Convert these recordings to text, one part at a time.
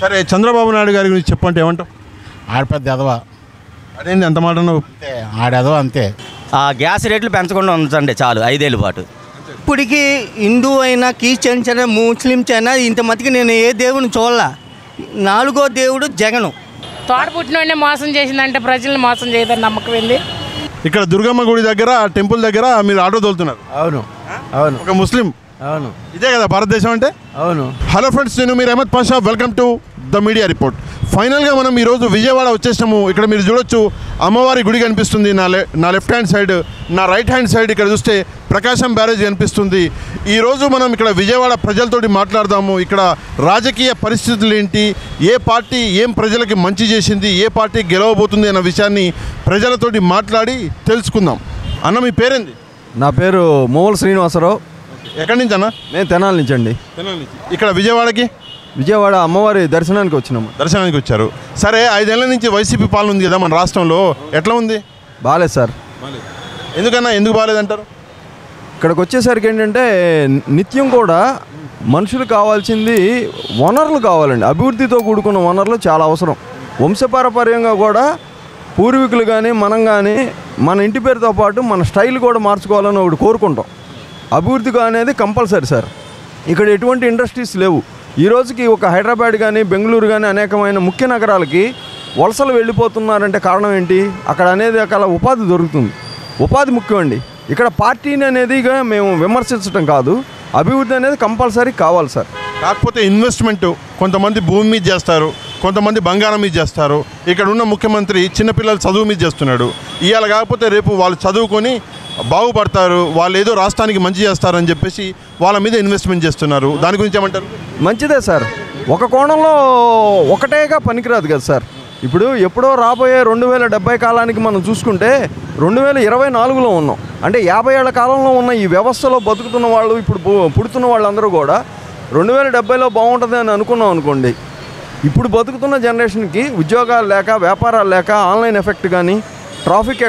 సరే చంద్రబాబు నాయుడు గారి గురించి చెప్పంటే ఏమంటావు? ఆడపెద్ద ఎదవా, అదేంటి అంత మాట నువ్వు? అంతే ఆడెదవ అంతే. ఆ గ్యాస్ రేట్లు పెంచకుండా ఉంచండి చాలు 5 ఏళ్ళ పాటు. ఇప్పటికీ హిందూ అయినా క్రిస్టియన్స్ అయినా ముస్లిమ్స్ అయినా ఇంత మటుకు నేను ఏ దేవుని చూడాల. 4వ దేవుడు జగను. తోట పుట్టినోడినే మోసం చేసిందంటే ప్రజల్ని మోసం చేయదని నమ్మకం ఏంది? ఇక్కడ దుర్గమ్మ గుడి దగ్గర టెంపుల్ దగ్గర మీరు ఆటో తోలుతున్నారు. అవును అవును ఒక ముస్లిం. అవును, ఇదే కదా భారతదేశం అంటే? అవును. హలో ఫ్రెండ్స్, నేను మీరు Ahmed Pasha. Welcome to the media report. ఫైనల్గా మనం ఈరోజు విజయవాడ వచ్చేసినాము. ఇక్కడ మీరు చూడొచ్చు అమ్మవారి గుడి కనిపిస్తుంది నా లెఫ్ట్ హ్యాండ్ సైడ్. నా రైట్ హ్యాండ్ సైడ్ ఇక్కడ చూస్తే ప్రకాశం బ్యారేజ్ కనిపిస్తుంది. ఈరోజు మనం ఇక్కడ విజయవాడ ప్రజలతోటి మాట్లాడదాము. ఇక్కడ రాజకీయ పరిస్థితులు ఏంటి, ఏ పార్టీ ఏం ప్రజలకి మంచి చేసింది, ఏ పార్టీ గెలవబోతుంది అన్న విషయాన్ని ప్రజలతోటి మాట్లాడి తెలుసుకుందాం. అన్న మీ పేరేంది? నా పేరు మోవల్ శ్రీనివాసరావు. ఎక్కడి నుంచి అన్న? నేను తెనాలి నుంచి అండి. ఇక్కడ విజయవాడకి విజయవాడ అమ్మవారి దర్శనానికి వచ్చినాము. దర్శనానికి వచ్చారు. సరే, 5 ఏళ్ల నుంచి వైసీపీ పాలన ఉంది కదా మన రాష్ట్రంలో, ఎట్లా ఉంది? బాగాలేదు సార్. ఎందుకన్నా, ఎందుకు బాగాలేదంటారు? ఇక్కడికి వచ్చేసరికి ఏంటంటే నిత్యం కూడా మనుషులు కావాల్సింది వనరులు కావాలండి. అభివృద్ధితో కూడుకున్న వనరులు చాలా అవసరం. వంశపారపర్యంగా కూడా పూర్వీకులు కానీ మనం కానీ మన ఇంటి పేరుతో పాటు మన స్టైల్ కూడా మార్చుకోవాలని ఒకటి కోరుకుంటాం. అభివృద్ధి అనేది కంపల్సరీ సార్. ఇక్కడ ఎటువంటి ఇండస్ట్రీస్ లేవు. ఈ రోజుకి ఒక హైదరాబాద్ కానీ బెంగళూరు కానీ అనేకమైన ముఖ్య నగరాలకి వలసలు వెళ్ళిపోతున్నారంటే కారణం ఏంటి? అక్కడ అనేది అక్కడ ఉపాధి దొరుకుతుంది. ఉపాధి ముఖ్యమండి. ఇక్కడ పార్టీని అనేది మేము విమర్శించడం కాదు, అభివృద్ధి అనేది కంపల్సరీ కావాలి సార్. కాకపోతే ఇన్వెస్ట్మెంట్ కొంతమంది భూమి మీద చేస్తారు, కొంతమంది బంగారం మీద చేస్తారు. ఇక్కడ ఉన్న ముఖ్యమంత్రి చిన్నపిల్లల చదువు మీద చేస్తున్నాడు. ఇవాళ కాకపోతే రేపు వాళ్ళు చదువుకొని బాగుపడతారు, వాళ్ళు ఏదో రాష్ట్రానికి మంచి చేస్తారని చెప్పేసి వాళ్ళ మీద ఇన్వెస్ట్మెంట్ చేస్తున్నారు. దాని గురించి ఏమంటారు? మంచిదే సార్. ఒక కోణంలో ఒకటేగా పనికిరాదు కదా సార్. ఇప్పుడు ఎప్పుడో రాబోయే 2070 కాలానికి మనం చూసుకుంటే 2024లో ఉన్నాం. అంటే 50 ఏళ్ల కాలంలో ఉన్న ఈ వ్యవస్థలో బతుకుతున్న వాళ్ళు, ఇప్పుడు పుడుతున్న వాళ్ళందరూ కూడా 2070లో బాగుంటుంది అని అనుకున్నాం అనుకోండి. ఇప్పుడు బతుకుతున్న జనరేషన్కి ఉద్యోగాలు లేక, వ్యాపారాలు లేక, ఆన్లైన్ ఎఫెక్ట్ కానీ, ట్రాఫిక్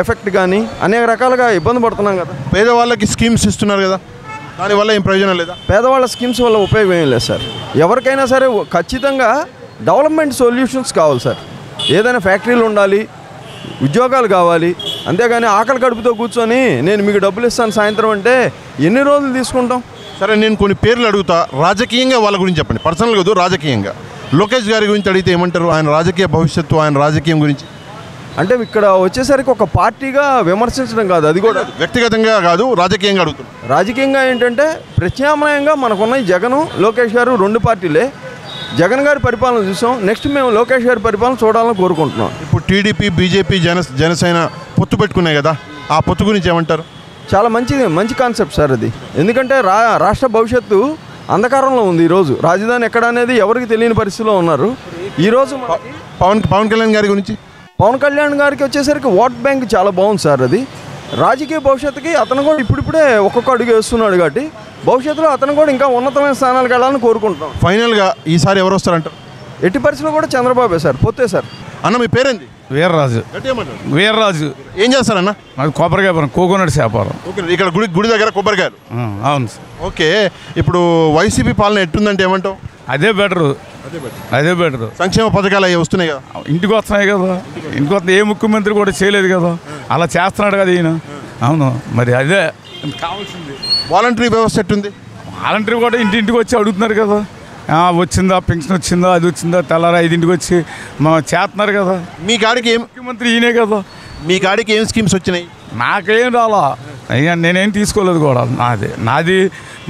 ఎఫెక్ట్ కానీ అనేక రకాలుగా ఇబ్బంది పడుతున్నాం కదా. పేదవాళ్ళకి స్కీమ్స్ ఇస్తున్నారు కదా, దానివల్ల ఏం ప్రయోజనం లేదా? పేదవాళ్ళ స్కీమ్స్ వల్ల ఉపయోగం ఏం లేదు సార్. ఎవరికైనా సరే ఖచ్చితంగా డెవలప్మెంట్ సొల్యూషన్స్ కావాలి సార్. ఏదైనా ఫ్యాక్టరీలు ఉండాలి, ఉద్యోగాలు కావాలి. అంతేగాని ఆకలి కడుపుతో కూర్చొని నేను మీకు డబ్బులు ఇస్తాను సాయంత్రం అంటే ఎన్ని రోజులు తీసుకుంటాం? సరే, నేను కొన్ని పేర్లు అడుగుతా. రాజకీయంగా వాళ్ళ గురించి చెప్పండి, పర్సనల్ కాదు, రాజకీయంగా. లోకేష్ గారి గురించి అడిగితే ఏమంటారు? ఆయన రాజకీయ భవిష్యత్తు, ఆయన రాజకీయం గురించి. అంటే ఇక్కడ వచ్చేసరికి ఒక పార్టీగా విమర్శించడం కాదు, అది కూడా వ్యక్తిగతంగా కాదు, రాజకీయంగా అడుగుతున్నాం. రాజకీయంగా ఏంటంటే ప్రత్యామ్నాయంగా మనకున్న ఈ జగను, లోకేష్ గారు 2 పార్టీలే. జగన్ గారి పరిపాలన చూసాం, నెక్స్ట్ మేము లోకేష్ గారి పరిపాలన చూడాలని కోరుకుంటున్నాం. ఇప్పుడు టీడీపీ, బీజేపీ, జనసేన పొత్తు పెట్టుకున్నాయి కదా, ఆ పొత్తు గురించి ఏమంటారు? చాలా మంచి కాన్సెప్ట్ సార్ అది. ఎందుకంటే రాష్ట్ర భవిష్యత్తు అంధకారంలో ఉంది. ఈరోజు రాజధాని ఎక్కడ అనేది ఎవరికి తెలియని పరిస్థితిలో ఉన్నారు. ఈరోజు పవన్ కళ్యాణ్ గారి గురించి, పవన్ కళ్యాణ్ గారికి వచ్చేసరికి ఓట్ బ్యాంక్ చాలా బాగుంది సార్. అది రాజకీయ భవిష్యత్తుకి అతను కూడా ఇప్పుడిప్పుడే ఒక్కొక్క అడుగు వేస్తున్నాడు కాబట్టి భవిష్యత్తులో అతను కూడా ఇంకా ఉన్నతమైన స్థానాలకు వెళ్ళాలని కోరుకుంటున్నాం. ఫైనల్గా ఈసారి ఎవరు వస్తారంటారు? ఎట్టి పరిస్థితుల్లో కూడా చంద్రబాబే సార్, పొత్తే సార్. అన్న మీ పేరేంది? వీర్రాజు. వీర్రాజు. ఏం చేస్తారన్న? అది కొబ్బరికాయ కోకోనట్ వ్యాపారం. ఇక్కడ గుడి దగ్గర కొబ్బరికాయలు. అవును సార్. ఓకే, ఇప్పుడు వైసీపీ పాలన ఎట్టుందంటే ఏమంటావు? అదే బెటరు. సంక్షేమ పథకాలు అవి వస్తున్నాయి కదా, ఇంటికి వస్తున్నాయి కదా. ఇంటికి వస్తే ఏ ముఖ్యమంత్రి కూడా చేయలేదు కదా, అలా చేస్తున్నాడు కదా ఈయన. అవును, మరి అదే కావాల్సింది. వాలంటరీ వ్యవస్థ ఎట్టుంది? వాలంటరీ కూడా ఇంటింటికి వచ్చి అడుగుతున్నారు కదా, వచ్చిందా పెన్షన్ వచ్చిందా, అది వచ్చిందా, తెల్లారా 5ంటికి వచ్చి చేస్తున్నారు కదా. మీ కాడికి ఏం ముఖ్యమంత్రి ఈయనే కదా. మీ కాడికి ఏం స్కీమ్స్ వచ్చినాయి? నాకేం రాలా అయ్యా, నేనేం తీసుకోలేదు కూడా. నాది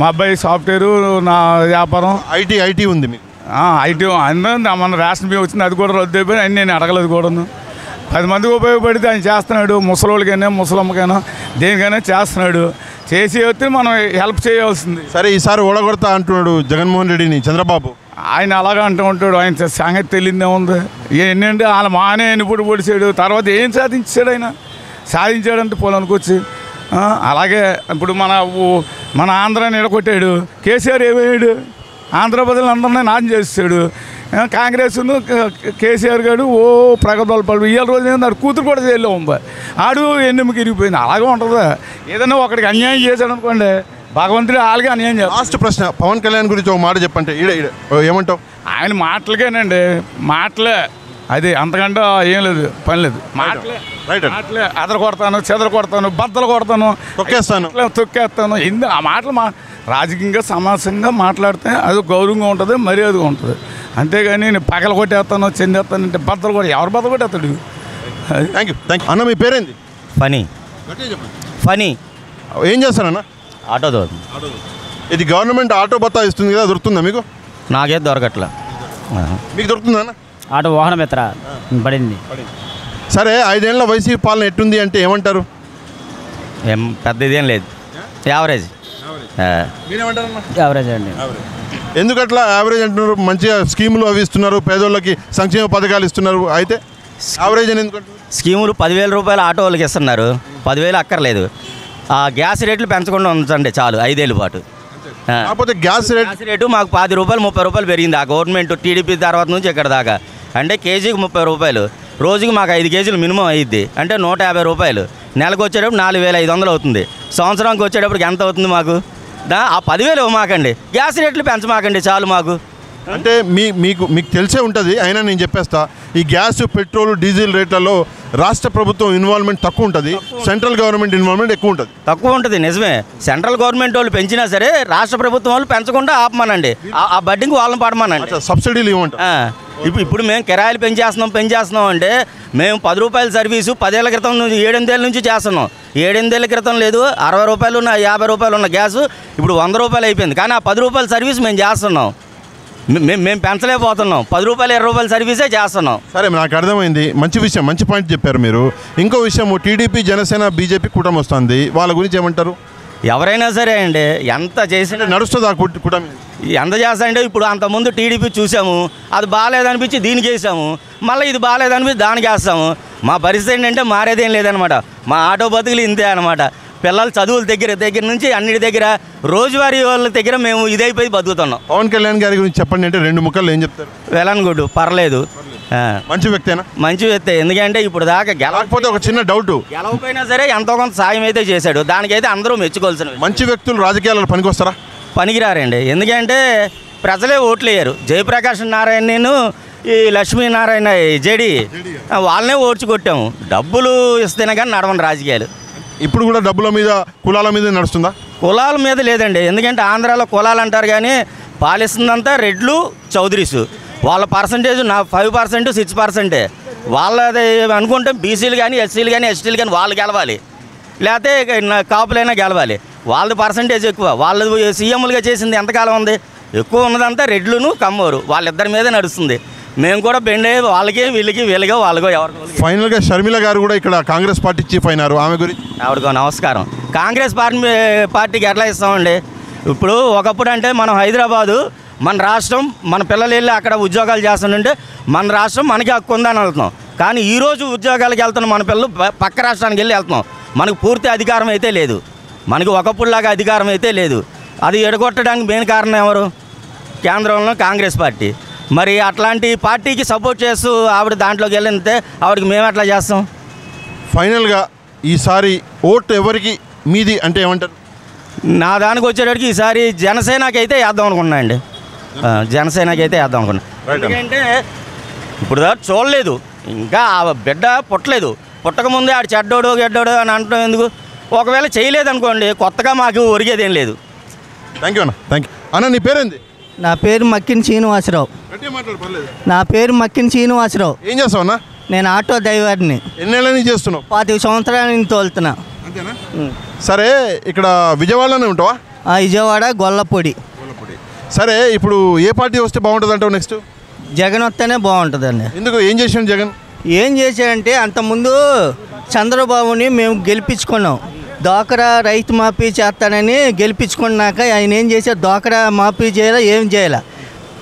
మా అబ్బాయి సాఫ్ట్వేరు, నా వ్యాపారం ఐటీ ఉంది మీకు. ఐటీ అందరూ మన రేషన్ బియ్యం వచ్చింది, అది కూడా రద్దు అయిపోయి అని నేను అడగలేదు కూడాను. 10 మందికి ఉపయోగపడితే ఆయన చేస్తున్నాడు. ముసలోళ్ళకైనా ముసలమ్మకైనా దేనికైనా చేస్తున్నాడు. చేసి వస్తే మనం హెల్ప్ చేయాల్సింది. సరే, ఈసారి ఓడగొడతా అంటున్నాడు జగన్మోహన్ రెడ్డిని చంద్రబాబు. ఆయన అలాగా అంటూ ఉంటాడు. ఆయన సంగతి తెలియదే ఉంది. ఏంటంటే వాళ్ళ మానే ఎన్నిపూడి పొడిచాడు, తర్వాత ఏం సాధించాడు ఆయన? సాధించాడంటే పొలానికి వచ్చి అలాగే ఇప్పుడు మన ఆంధ్రాని నిలకొట్టాడు. కేసీఆర్ ఏమయ్యాడు? ఆంధ్రప్రదేశ్ అందరినీ నాశనం చేస్తాడు. కాంగ్రెస్ కేసీఆర్ గారు ప్రగతిలు పడు. ఇవాళ రోజు ఏంటంటే కూతురు కూడా జైల్లో ఉంది. ఆడు ఎన్నెమ్మకి ఇరిగిపోయింది. అలాగే ఉంటుంది. ఏదైనా ఒకడికి అన్యాయం చేశాడు అనుకోండి, భగవంతుడు వాళ్ళకి అన్యాయం చేస్తారు. లాస్ట్ ప్రశ్న, పవన్ కళ్యాణ్ గురించి ఒక మాట చెప్పంటే ఏమంటావు? ఆయన మాటలకేనండి, మాటలే, అది అంతకంటే ఏం లేదు, పని లేదు. మాటలే రైట్ మాటలే, అదర కొడతాను, చెదర కొడతాను, బద్దలు కొడతాను, తొక్కేస్తాను. ఆ మాటలు రాజకీయంగా సమాజంగా మాట్లాడితే అది గౌరవంగా ఉంటుంది, మర్యాదగా ఉంటుంది. అంతేగాని నేను పగల కొట్టేస్తాను, చెందేస్తానంటే బద్దలు కొట్టి ఎవరు బద్దలు కొట్టేస్తాడు? థ్యాంక్ యూ అన్న. మీ పేరేంది? ఫనీ. ఫనీ. ఏం చేస్తారన్న? ఆటో దొరకదు. ఇది గవర్నమెంట్ ఆటో బత్తా ఇస్తుంది కదా, దొరుకుతుందా మీకు? నాకేం దొరకట్లా. మీకు దొరుకుతుందా అన్న? ఆటో వాహనం ఎత్తర పడింది. సరే, 5 ఏళ్ల వైసీపీ పాలన ఎట్టుంది అంటే ఏమంటారు? ఏం పెద్ద ఇదేం లేదు, యావరేజ్. యావరేజ్ అండి. ఎందుకట్లా యావరేజ్ అంటున్నారు? మంచిగా స్కీములు అవి ఇస్తున్నారు, పేదోళ్ళకి సంక్షేమ పథకాలు ఇస్తున్నారు, అయితే యావరేజ్ అని ఎందుకంటారు? స్కీములు 10,000 రూపాయలు ఆటో వాళ్ళకి ఇస్తున్నారు, 10,000 అక్కర్లేదు. ఆ గ్యాస్ రేట్లు పెంచకుండా ఉంచండి చాలు, 5 ఏళ్ళ పాటు. కాకపోతే గ్యాస్ రేటు మాకు 10 రూపాయలు 30 రూపాయలు పెరిగింది ఆ గవర్నమెంట్ టీడీపీ తర్వాత నుంచి ఇక్కడ దాకా. అంటే కేజీకి 30 రూపాయలు, రోజుకి మాకు 5 కేజీలు మినిమం అయ్యిద్ది, అంటే 150 రూపాయలు. నెలకు వచ్చేటప్పుడు 4,500 అవుతుంది. సంవత్సరానికి వచ్చేటప్పటికి ఎంత అవుతుంది మాకు? ఆ 10,000 ఇవ్వమాకండి, గ్యాస్ రేట్లు పెంచమాకండి చాలు మాకు. అంటే మీకు తెలిసే ఉంటుంది, అయినా నేను చెప్పేస్తా. ఈ గ్యాస్, పెట్రోల్, డీజిల్ రేట్లలో రాష్ట్ర ప్రభుత్వం ఇన్వాల్వ్మెంట్ తక్కువ ఉంటుంది, సెంట్రల్ గవర్నమెంట్ ఇన్వాల్వ్మెంట్ ఎక్కువ ఉంటుంది. తక్కువ ఉంటుంది నిజమే. సెంట్రల్ గవర్నమెంట్ వాళ్ళు పెంచినా సరే రాష్ట్ర ప్రభుత్వం వాళ్ళు పెంచకుండా ఆపమానండి, ఆ బడ్డింగ్ వాళ్ళని పడమానండి, సబ్సిడీలు ఇవ్వమంటారు. ఇప్పుడు మేము కిరాయిలు పెంచేస్తున్నాం అంటే మేము 10 రూపాయల సర్వీసు 10 ఏళ్ల క్రితం నుంచి 7-8 ఏళ్ళ నుంచి చేస్తున్నాం. 7-8 ఏళ్ల క్రితం లేదు, 60 రూపాయలు ఉన్న 50 రూపాయలు ఉన్న గ్యాసు ఇప్పుడు 100 రూపాయలు అయిపోయింది. కానీ ఆ 10 రూపాయల సర్వీస్ మేము చేస్తున్నాం, మేము పెంచలేకపోతున్నాం. 10 రూపాయలు 20 రూపాయల సర్వీసే చేస్తున్నాం. సరే, నాకు అర్థమైంది. మంచి విషయం, మంచి పాయింట్ చెప్పారు మీరు. ఇంకో విషయం, టీడీపీ, జనసేన, బీజేపీ కూటమి వస్తుంది, వాళ్ళ గురించి ఏమంటారు? ఎవరైనా సరే అండి, ఎంత చేసినా నడుస్తుంది ఆ కూటమి. ఎంత చేస్తాయంటే ఇప్పుడు అంతకుముందు టీడీపీ చూసాము, అది బాగాలేదనిపించి దీనికి వేసాము, మళ్ళీ ఇది బాగాలేదనిపించి దానికి వేస్తాము. మా పరిస్థితి ఏంటంటే మారేదేం లేదనమాట. మా ఆటో బతుకులు ఇంతే అనమాట. పిల్లల చదువుల దగ్గర నుంచి అన్నిటి దగ్గర, రోజువారీ వాళ్ళ దగ్గర మేము ఇదైపోయి బతుకుతున్నాం. పవన్ కళ్యాణ్ గారి గురించి చెప్పండి అంటే 2 ముక్కలు ఏం చెప్తారు? వెల్ అండ్ గుడ్, పర్లేదు, మంచి వ్యక్తేనా? మంచి వ్యక్తే. ఎందుకంటే ఇప్పుడు దాకా గెలవకపోతే ఒక చిన్న డౌట్, గెలవపోయినా సరే ఎంతో కొంత సాయం అయితే చేశాడు, దానికైతే అందరూ మెచ్చుకోవాల్సిన. మంచి వ్యక్తులు రాజకీయాల్లో పనికొస్తారా? పనికిరారండి. ఎందుకంటే ప్రజలే ఓట్లు వేయరు. జయప్రకాష్ నారాయణ, నేను ఈ లక్ష్మీనారాయణ జేడి, వాళ్ళనే ఓడ్చి కొట్టాము. డబ్బులు ఇస్తేనే కానీ నడవండి రాజకీయాలు. ఇప్పుడు కూడా డబ్బుల మీద, కులాల మీద నడుస్తుందా? కులాల మీద లేదండి. ఎందుకంటే ఆంధ్రాలో కులాలు అంటారు కానీ పాలిస్తుందంతా రెడ్లు, చౌదరీసు. వాళ్ళ పర్సంటేజ్ 5%, 6%. వాళ్ళది అనుకుంటే బీసీలు కానీ, ఎస్సీలు కానీ, ఎస్టీలు కానీ వాళ్ళు గెలవాలి, లేకపోతే కాపులైనా గెలవాలి. వాళ్ళది పర్సంటేజ్ ఎక్కువ. వాళ్ళు సీఎంలుగా చేసింది ఎంతకాలం ఉంది? ఎక్కువ ఉన్నదంతా రెడ్లును, కమ్మోరు, వాళ్ళిద్దరి మీదే నడుస్తుంది. మేము కూడా బెండే, వాళ్ళకి వీళ్ళకి వాళ్ళకో ఎవరికో. ఫైనల్గా షర్మిల గారు కూడా ఇక్కడ కాంగ్రెస్ పార్టీ చీఫ్ అయినారు, ఆమె గురించి ఆవిడకో నమస్కారం. కాంగ్రెస్ పార్టీకి ఎట్లా ఇస్తామండి? ఇప్పుడు ఒకప్పుడు అంటే మనం హైదరాబాదు మన రాష్ట్రం, మన పిల్లలు వెళ్ళి అక్కడ ఉద్యోగాలు చేస్తుంటే మన రాష్ట్రం మనకి హక్కు ఉందని వెళ్తున్నాం. కానీ ఈరోజు ఉద్యోగాలకు వెళ్తున్న మన పిల్లలు పక్క రాష్ట్రానికి వెళ్ళి వెళ్తున్నాం. మనకు పూర్తి అధికారం అయితే లేదు, మనకి ఒకప్పుడులాగా అధికారం అయితే లేదు. అది ఎడగొట్టడానికి మెయిన్ కారణం ఎవరు? కేంద్రంలో కాంగ్రెస్ పార్టీ. మరి అట్లాంటి పార్టీకి సపోర్ట్ చేస్తూ ఆవిడ దాంట్లోకి వెళ్ళితే ఆవిడకి మేము ఎట్లా చేస్తాం? ఫైనల్గా ఈసారి ఓటు ఎవరికి మీది అంటే ఏమంటారు? నా దానికి వచ్చేటప్పటికి ఈసారి జనసేనకి అయితే వేద్దాం అనుకున్నా అండి. జనసేనకి అయితే వేద్దాం అనుకున్నా. ఎందుకంటే ఇప్పుడు చూడలేదు, ఇంకా ఆ బిడ్డ పుట్టలేదు. పుట్టకముందే ఆడు చెడ్డోడు గెడ్డోడు అని అంటాం ఎందుకు? ఒకవేళ చేయలేదనుకోండి, కొత్తగా మాకు ఒరిగేదేం లేదు. థ్యాంక్ యూ అన్న. థ్యాంక్ యూ అన్న. నీ పేరేంది? నా పేరు మక్కిన శ్రీనివాసరావు. నా పేరు మక్కిన శ్రీనివాసరావు. ఏం చేస్తావు అన్న? నేను ఆటో డ్రైవర్ని. ఎన్నేళ్ళ నుంచి చేస్తున్నావు? 25 సంవత్సరాల నుంచి తోలుతున్నా. అంతేనా? సరే, ఇక్కడ విజయవాడలోనే ఉంటావా? విజయవాడ గొల్లపొడి. సరే, ఇప్పుడు ఏ పార్టీ వస్తే బాగుంటుంది అంటావు నెక్స్ట్? జగన్ వస్తేనే బాగుంటుందండి. ఎందుకు? ఏం చేసాడు జగన్? ఏం చేశాడంటే అంతకుముందు చంద్రబాబుని మేము గెలిపించుకున్నాం. డోక్రా రైతు మాఫీ చేస్తానని గెలిపించుకున్నాక ఆయన ఏం చేశారు? డోక్రా మాఫీ చేయాలా, ఏం చేయాల?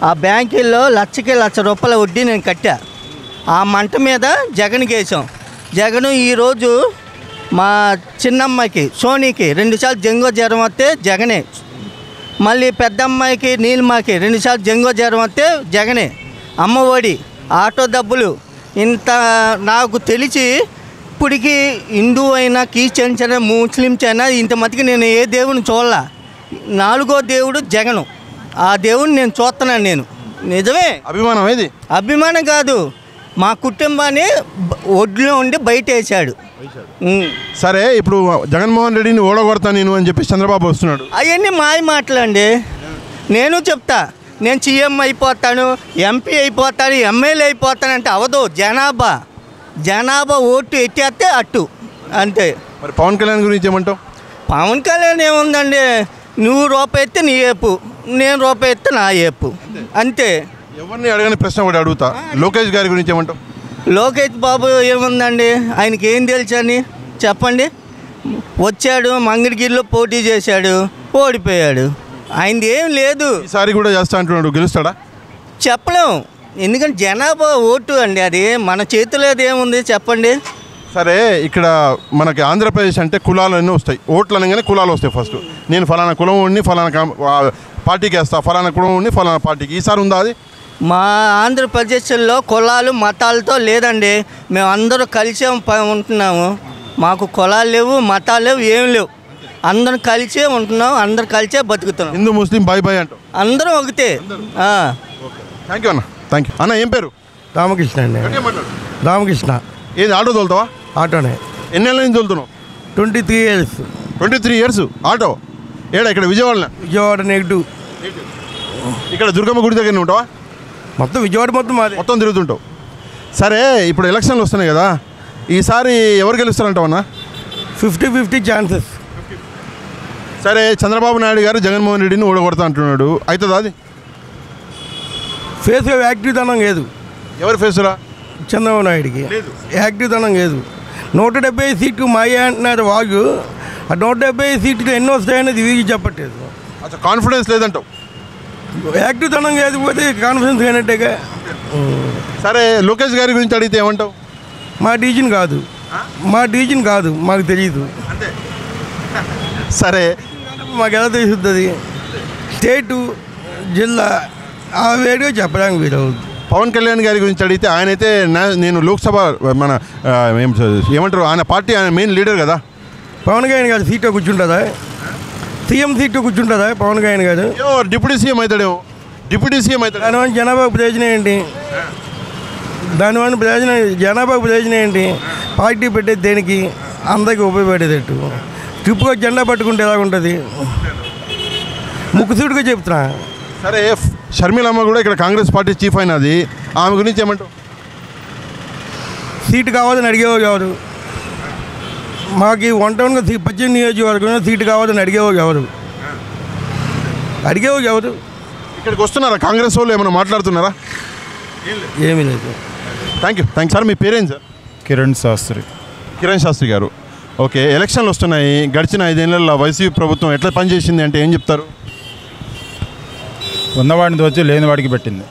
ఆ బ్యాంకుల్లో 1,00,000 రూపాయల వడ్డీ నేను కట్టా. ఆ మంట మీద జగన్ గేసాం. జగన్ ఈరోజు మా చిన్నమ్మాయికి సోనీకి 2 సార్లు జంగో జ్వరం వస్తే జగనే. మళ్ళీ పెద్దమ్మాయికి నీలిమాకి 2 సార్లు జంగో జ్వరం వస్తే జగనే. అమ్మఒడి, ఆటో డబ్బులు, ఇంత నాకు తెలిసి ఇప్పటికీ హిందూ అయినా, క్రిస్టియన్స్ అయినా, ముస్లిమ్స్ అయినా ఇంత మటుకు నేను ఏ దేవుని చూడాల. నాలుగో దేవుడు జగను. ఆ దేవుడిని నేను చూస్తున్నాను. నేను నిజమే. అభిమానం ఏది? అభిమానం కాదు, మా కుటుంబాన్ని ఒడ్లో ఉండి బయట వేసాడు. సరే, ఇప్పుడు జగన్మోహన్ రెడ్డిని ఓడగొడతా నేను అని చెప్పి చంద్రబాబు వస్తున్నాడు. అవన్నీ మాయ మాటలండి. నేను చెప్తా, నేను సీఎం అయిపోతాను, ఎంపీ అయిపోతాను, ఎమ్మెల్యే అయిపోతాను అంటే అవదు. జనాభా ఓటు ఎట్టేస్తే అట్టు అంతే. మరి పవన్ కళ్యాణ్ గురించి ఏమంటావు? పవన్ కళ్యాణ్ ఏముందండి, నువ్వు రూపాయి ఎత్తే నీ ఏపు, నేను రూపాయి ఎత్తే నా ఏపు అంతే. ఎవరిని అడగని ప్రశ్న ఒకటి అడుగుతా, లోకేష్ గారి గురించి ఏమంటావు? లోకేష్ బాబు ఏముందండి, ఆయనకి ఏం తెలుసని చెప్పండి. వచ్చాడు, మంగళగిరిలో పోటీ చేశాడు, ఓడిపోయాడు. ఆయనది ఏం లేదు. ఈసారి కూడా చేస్తా అంటున్నాడు, గెలుస్తాడా? చెప్పలేం, ఎందుకంటే జనాభా ఓటు అండి, అది మన చేతిలో ఏముంది చెప్పండి. సరే, ఇక్కడ మనకి ఆంధ్రప్రదేశ్ అంటే కులాలు అన్నీ వస్తాయి. ఓట్లు అనగానే కులాలు వస్తాయి. ఫస్ట్ నేను ఫలానా కులం ఉండి ఫలానా పార్టీకి వేస్తా, ఫలానా కులం ఉండి ఫలానా పార్టీకి. ఈసారి ఉందా అది? మా ఆంధ్రప్రదేశ్లో కులాలు మతాలతో లేదండి. మేము అందరూ కలిసే ఉంటున్నాము. మాకు కులాలు లేవు, మతాలు లేవు, ఏం లేవు. అందరం కలిసే ఉంటున్నాం, అందరు కలిసే బతుకుతున్నాం. హిందూ ముస్లిం బాయ్ బాయ్ అంటాం, అందరం ఒకటే. థ్యాంక్ యూ అన్న, థ్యాంక్ యూ అన్న. ఏం పేరు? రామకృష్ణ అండి. రామకృష్ణ. ఏది ఆటో తోలుతావా? ఆటోనే. ఎన్నేళ్ళ నుంచి తోలుతున్నావు? 23 years. 23 years auto. ఏడా? ఇక్కడ విజయవాడలో? విజయవాడ నెగిటివ్. ఇక్కడ దుర్గమ్మ గుడి దగ్గర ఉంటావా? మొత్తం విజయవాడ మొత్తం తిరుగుతుంటావు. సరే, ఇప్పుడు ఎలక్షన్లు వస్తున్నాయి కదా, ఈసారి ఎవరు గెలుస్తారంటావన్నా? 50-50 ఛాన్సెస్. సరే, చంద్రబాబు నాయుడు గారు జగన్మోహన్ రెడ్డిని ఓడగొడతా అంటున్నాడు, అవుతుందా అది? ఫేస్గా యాక్టివ్ తనం లేదు. ఎవరి ఫేసురా? చంద్రబాబు నాయుడికి యాక్టివ్ తనం లేదు. 170 సీట్లు మాయ అంటున్నారు వాళ్ళు. ఆ 170 సీట్లు ఎన్ని వస్తాయనేది వీరికి చెప్పట్లేదు. అచ్చా, కాన్ఫిడెన్స్ లేదంటావు? యాక్టివ్ తనం లేకపోతే కాన్ఫిడెన్స్ అయినట్టేగా. సరే, లోకేష్ గారి గురించి అడిగితే ఏమంటావు? మా డివిజన్ కాదు, మాకు తెలియదు. సరే, మాకు ఎలా తెలుస్తుంది? స్టేటు, జిల్లా ఆ వేడిగా చెప్పడానికి వీలవుతుంది. పవన్ కళ్యాణ్ గారి గురించి అడిగితే ఆయనైతే నేను లోక్సభ మన ఏమంటారు, ఆయన పార్టీ, ఆయన మెయిన్ లీడర్ కదా. పవన్ కళ్యాణ్ గారు సీట్లో కూర్చుంటుందా? సీఎం సీట్లో కూర్చుంటుందా పవన్ కళ్యాణ్ గారు? డిప్యూటీ సీఎం అవుతాడేమో. డిప్యూటీ సీఎం అవుతాడు. దానివల్ల జనాభాకు ప్రయోజనం ఏంటి? జనాభాకు ప్రయోజనం ఏంటి? పార్టీ పెట్టేది దేనికి? అందరికీ ఉపయోగపడేటట్టు. ట్రిప్గా జెండా పట్టుకుంటే ఎలాగుంటుంది? ముక్కుసూటిగా చెప్తున్నా. సరే, షర్మిలమ్మ కూడా ఇక్కడ కాంగ్రెస్ పార్టీ చీఫ్ అయినది, ఆమె గురించి ఏమంటావు? సీటు కావాలని అడిగేవారు ఎవరు? మాకు 18 నియోజకవర్గంలో సీటు కావాలని అడిగేవారు ఎవరు? ఇక్కడికి వస్తున్నారా కాంగ్రెస్ వాళ్ళు? ఏమైనా మాట్లాడుతున్నారా? ఏమీ లేదు. Thank you sir. మీ పేరేం సార్? కిరణ్ శాస్త్రి గారు. ఓకే, ఎలక్షన్లు వస్తున్నాయి. గడిచిన 5 ఏళ్లలో వైసీపీ ప్రభుత్వం ఎట్లా పనిచేసింది అంటే ఏం చెప్తారు? ఉన్నవాడిని దోచి లేనివాడికి పెట్టింది.